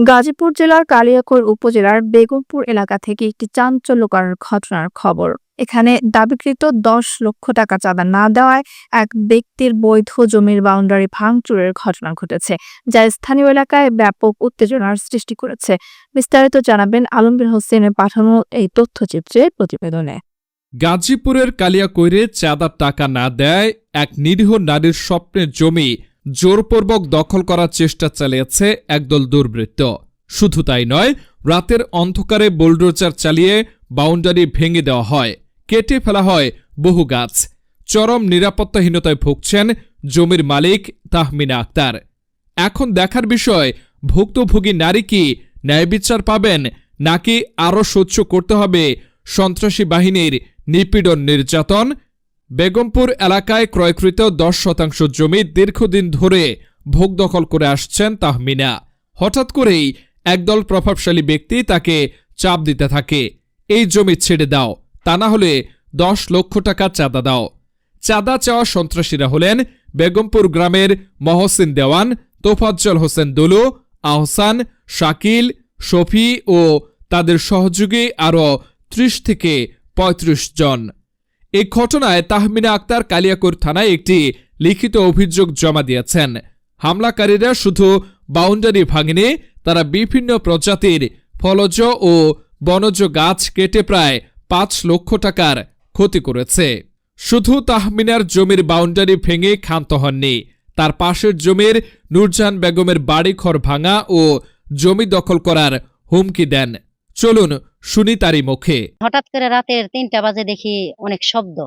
গাজীপুর জেলার কালিয়াকৈর উপজেলার বেগমপুর এলাকা থেকে একটি চাঞ্চল্যকর ঘটনার খবর। এখানে দাবিকৃত ১০ লক্ষ টাকা চাঁদা না দেওয়ায় এক ব্যক্তির বৈধ জমির বাউন্ডারি ভাঙচুরের ঘটনা ঘটেছে, যা স্থানীয় এলাকায় ব্যাপক উত্তেজনার সৃষ্টি করেছে। বিস্তারিত জানাবেন আলমগীর হোসেনের পাঠানো এই তথ্যচিত্রের প্রতিবেদনে। গাজীপুরের কালিয়াকৈরে চাঁদার টাকা না দেয় এক নিরীহ নারীর স্বপ্নের জমি জোরপূর্বক দখল করার চেষ্টা চালিয়েছে একদল দুর্বৃত্ত। শুধু তাই নয়, রাতের অন্ধকারে বুলডোজার চালিয়ে বাউন্ডারি ভেঙে দেওয়া হয়, কেটে ফেলা হয় বহু গাছ। চরম নিরাপত্তাহীনতায় ভুগছেন জমির মালিক তাহমিনা আক্তার। এখন দেখার বিষয়, ভুক্তভোগী নারী কি ন্যায়বিচার পাবেন, নাকি আরও সহ্য করতে হবে সন্ত্রাসী বাহিনীর নিপীড়ন নির্যাতন। বেগমপুর এলাকায় ক্রয়কৃত ১০% জমি দীর্ঘদিন ধরে ভোগ দখল করে আসছেন তাহমিনা। হঠাৎ করেই একদল প্রভাবশালী ব্যক্তি তাকে চাপ দিতে থাকে, এই জমি ছেড়ে দাও, তা না হলে ১০ লক্ষ টাকা চাঁদা দাও। চাঁদা চাওয়া সন্ত্রাসীরা হলেন বেগমপুর গ্রামের মহসিন দেওয়ান, তোফাজ্জল হোসেন দুলু, আহসান, শাকিল, শফি ও তাদের সহযোগী আরও ৩০ থেকে ৩৫ জন। এই ঘটনায় তাহমিনা আক্তার কালিয়াকৈর থানায় একটি লিখিত অভিযোগ জমা দিয়েছেন। হামলাকারীরা শুধু বাউন্ডারি ভাঙেনি, তারা বিভিন্ন প্রজাতির ফলজ ও বনজ গাছ কেটে প্রায় ৫ লক্ষ টাকার ক্ষতি করেছে। শুধু তাহমিনার জমির বাউন্ডারি ভেঙে ক্ষান্ত হননি, তার পাশের জমির নূরজাহান বেগমের বাড়িঘর ভাঙা ও জমি দখল করার হুমকি দেন। চলুন শুনি তারই মুখে। হঠাৎ করে রাতের ৩টা বাজে দেখি অনেক শব্দ।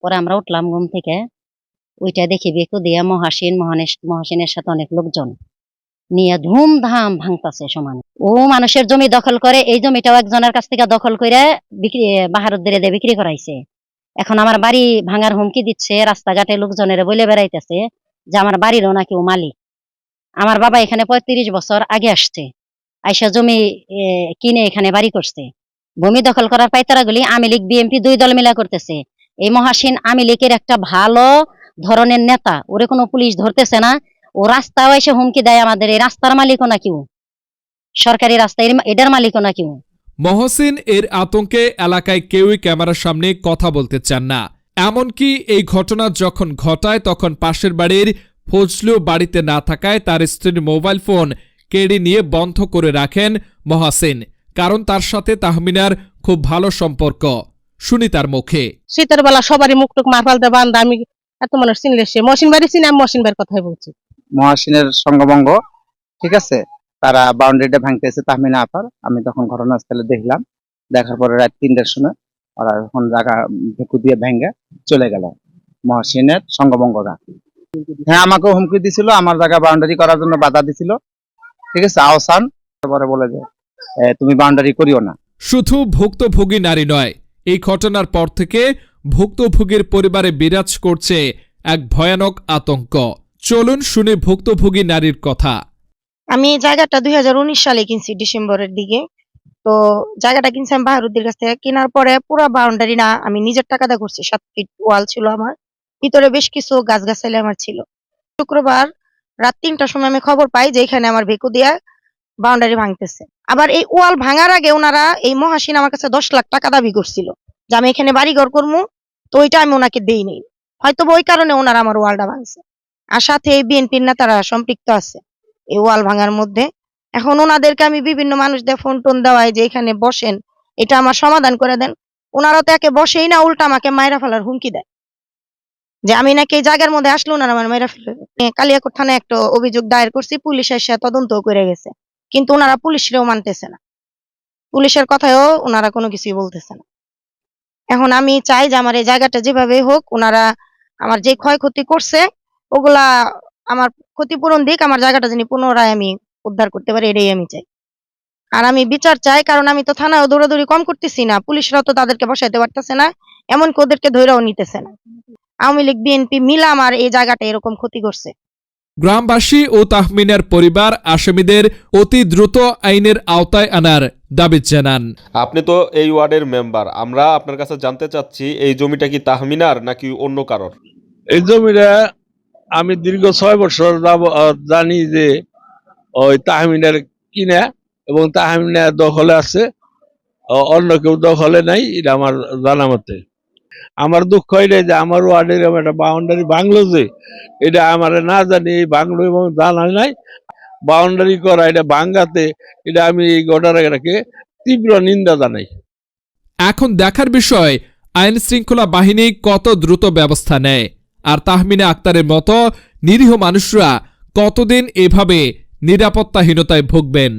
পরে আমরা উঠলাম ঘুম থেকে, ওইটা দেখি বেকু দিয়া মহাসিনের সাথে অনেক লোকজন নিয়ে ধুমধাম ভাঙতাছে সমানে। ও মানুষের জমি দখল করে, এই জমিটাও একজনের কাছ থেকে দখল করে বাহারত দিয়ে বিক্রি করাইছে। এখন আমার বাড়ি ভাঙার হুমকি দিচ্ছে, রাস্তাঘাটে লোকজনের বলে বেড়াইতেছে যে আমার বাড়িরও নাকি ও মালিক। আমার বাবা এখানে ৩৫ বছর আগে আসছে, আইসা জমি কিনে এখানে বাড়ি করছে। ভূমি দখল করার পাইতারাগুলি আওয়ামী লীগ বিএনপি ২ দল মিলা করতেছে। এই মহাসিন আওয়ামী লীগের একটা ভালো ধরনের নেতা, ওরে কোনো পুলিশ ধরতেছে না। ও রাস্তাও এসে হুমকি দেয় আমাদের, এই রাস্তার মালিকও না কেউ, সরকারি রাস্তা এটার মালিকও না কেউ। মহসিন এর আতঙ্কে এলাকায় কেউই ক্যামেরার সামনে কথা বলতে চান না। এমনকি এই ঘটনা যখন ঘটায় তখন পাশের বাড়ির ফজলু বাড়িতে না থাকায় তার স্ত্রীর মোবাইল ফোন কেড়ে নিয়ে বন্ধ করে রাখেন মহসিন, কারণ তার সাথে তাহমিনার খুব ভালো সম্পর্ক। শুনি তার মুখে। শীতের বেলা সবারই মুখটুক মারফালতে বান্ধা, আমি এত মানুষ চিনলে সে মহসিন বাড়ি চিনি, আমি মহসিন বাড়ির কথাই বলছি। মহাসিনের সঙ্গভঙ্গ, ঠিক আছে, তারা বাউন্ডারিটা ভাঙতেছে তাহমিনা আপার। আমি তখন ঘটনাস্থলে দেখলাম, দেখার পরে রাত ৩টার সময় ওরা এখন জায়গা ভেকু দিয়ে ভেঙে চলে গেল মহাসিনের সঙ্গভঙ্গরা। হ্যাঁ, আমাকেও হুমকি দিছিল, আমার জায়গা বাউন্ডারি করার জন্য বাধা দিছিল, ঠিক আছে। আহসান পরে বলে যে তুমি বাউন্ডারি করিও না। শুধু ভুক্তভোগী নারী নয়, এই ঘটনার পর থেকে ভুক্তভোগীর পরিবারে বিরাজ করছে এক ভয়ানক আতঙ্ক। চলুন শুনে ভুক্তভোগী নারীর কথা। আমি জায়গাটা ২০১৯ সালে কিনছি, ডিসেম্বরের দিকে। তো জায়গাটা কিনছি আমি বাহারুদ্দির কাছ থেকে। কেনার পরে পুরো বাউন্ডারি না আমি নিজের টাকা দিয়ে করছি। ৭ ফিট ওয়াল ছিল আমার, ভিতরে বেশ কিছু গাছগাছালি আমার ছিল। শুক্রবার রাত ৩টার সময় আমি খবর পাই যে এখানে আমার ভেকু দিয়া বাউন্ডারি ভাঙতেছে। আবার এই ওয়াল ভাঙার আগে ওনারা, এই মহাসিন আমার কাছে ১০ লাখ টাকা দাবি করছিল যে আমি এখানে বাড়িঘর করবো। তো ওইটা আমি ওনাকে দেই নাই, হয়তো ওই কারণে ওনারা আমার ওয়ালটা ভাঙছে। আর সাথে এই বিএনপির নেতারা সম্পৃক্ত আছে এই ওয়াল ভাঙার মধ্যে। এখন ওনাদেরকে আমি বিভিন্ন মানুষদের ফোন টোন দেওয়াই যে এখানে বসেন, এটা আমার সমাধান করে দেন। ওনারা তো একে বসেই না, উল্টা আমাকে মাইরা ফেলার হুমকি দেয় যে আমি নাকি এই জায়গার মধ্যে আসলে ওনারা আমার মাইরা ফেলবে। কালিয়াকৈর থানায় একটা অভিযোগ দায়ের করছি, পুলিশ এসে তদন্ত করে গেছে, কিন্তু ওনারা পুলিশেরও মানতেছে না, পুলিশের কথায়ও ওনারা কোনো কিছুই বলতেছে না। এখন আমি চাই যে আমার এই জায়গাটা যেভাবে হোক, ওনারা আমার যে ক্ষয়ক্ষতি করছে ওগুলা আমার ক্ষতিপূরণ দিক, আমার জায়গাটা যিনি পুনরায় আমি উদ্ধার করতে পারি, এটাই আমি চাই। আর আমি বিচার চাই, কারণ আমি তো থানায় দৌড়াদৌড়ি কম করতেছি না, পুলিশরা তো তাদেরকে বসাইতে পারতেছে না, এমনকি ওদেরকে ধৈরাও নিতেছে না। আওয়ামী লীগ বিএনপি মিলা আমার এই জায়গাটা এরকম ক্ষতি করছে। গ্রামবাসী ও তাহমিনার পরিবার আসামিদের অতি দ্রুত আইনের আওতায় আনার দাবি জানান। আপনি তো এই ওয়ার্ডের মেম্বার, আমরা আপনার কাছে জানতে চাচ্ছি এই জমিটা কি তাহমিনার নাকি অন্য কারোর? এই জমিটা আমি দীর্ঘ ৬ বছর জানি যে ওই তাহমিনার কিনা এবং তাহমিনা দখলে আছে, অন্য কেউ দখলে নাই, এটা আমার জানা মতে। আমার দুঃখ এটাই যে আমার ওয়ার্ডের একটা বাউন্ডারি ভাঙলো, যে এটা আমার না জানি এই ভাঙলো এবং জানা নাই। বাউন্ডারি করা এটা ভাঙ্গাতে, এটা আমি এই ঘটনাটাকে তীব্র নিন্দা জানাই। এখন দেখার বিষয় আইন শৃঙ্খলা বাহিনী কত দ্রুত ব্যবস্থা নেয়, আর তাহমিনা আক্তারের মতো নিরীহ মানুষরা কতদিন এভাবে নিরাপত্তাহীনতায় ভুগবেন।